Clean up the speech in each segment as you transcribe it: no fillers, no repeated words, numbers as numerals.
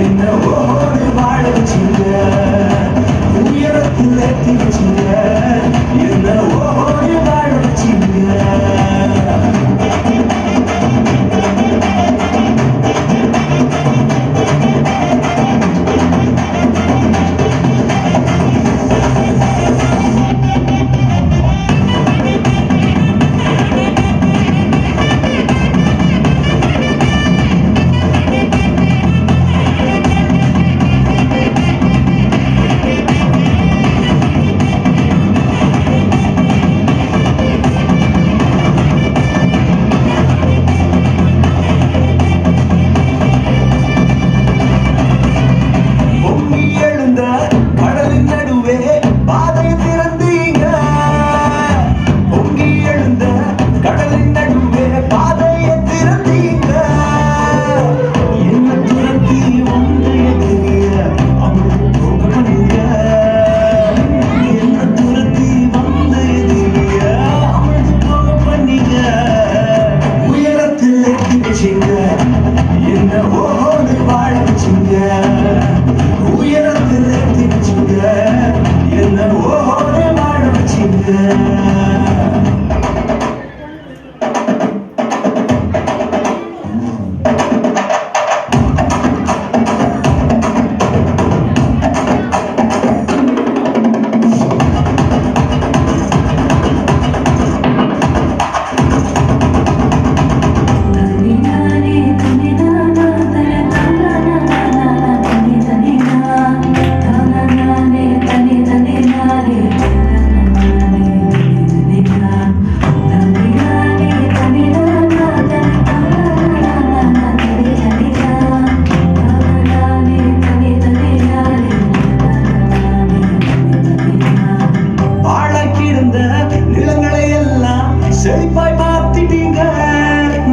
என்ன ஓடு வாழ வச்சிங்க, உயரத்தில் ஏற்றி வச்சிங்க, என்ன ஓடு வாழ வச்சிங்க. என்ன ஓடு வாழ வச்சிங்க, உயரத்தில் ஏற்றி வச்சிங்க, என்ன ஓடு வாழ வச்சிங்க. செழிப்பாய் மாத்திட்டீங்க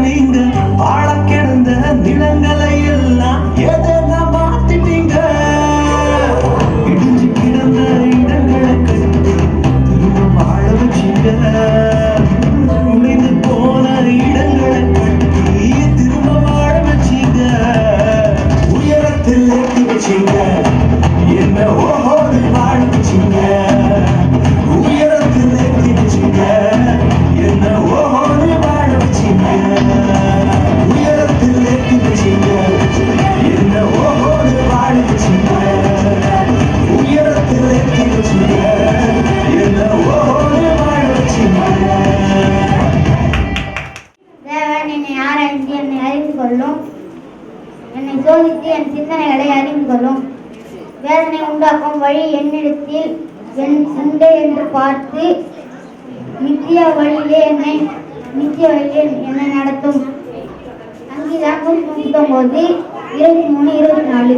நீங்க, வாழ கிடந்த நிலங்களை எல்லாம் எதென்ன மாத்திட்டீங்க. இடிஞ்சு கிடந்த இடங்களை கட்டி திரும்ப வாழ வச்சீங்க, உடைந்து போன இடங்களை கட்டி திரும்ப வாழ வச்சீங்க, உயரத்தில் ஏற்றி வச்சீங்க, என்ன ஓடு வாழ வச்சீங்க, உயரத்தில் ஏற்றி வச்சீங்க, என்ன ஓடு வாழ வச்சீங்க, உயரத்தில் ஏற்றி வச்சீங்க, என்ன ஓடு வாழ வச்சீங்க, உயரத்தில் ஏற்றி வச்சீங்க, என்ன ஓடு வாழ வச்சீங்க. தேவன் என்னை ஆராய்ந்து என்னை அறிந்து கொள்ளும், என்னை சோதித்து என் சிந்தனைகளை அறிந்து கொள்ளும். வேதனை உண்டாக்கும் வழி என்னிடத்தில் என் உண்டே என்று பார்த்து நித்திய வழியிலே என்னை நடத்தும். சங்கீதம் 139 23 24.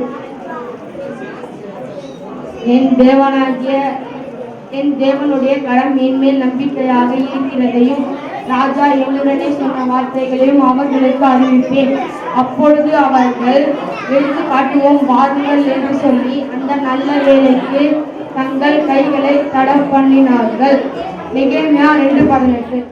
என் தேவனுடைய கரம் என்மேல் நம்பிக்கையாக இருக்கிறதையும் ராஜா என்னுடனே சொன்ன வார்த்தைகளையும் அவர்களுக்கு அறிவிப்பேன். அப்பொழுது அவர்கள் எடுத்து காட்டுவோம் வாருங்கள் என்று சொல்லி அந்த நல்ல வேலைக்கு தங்கள் கைகளை தட பண்ணினார்கள். நெகேமியா 2:18.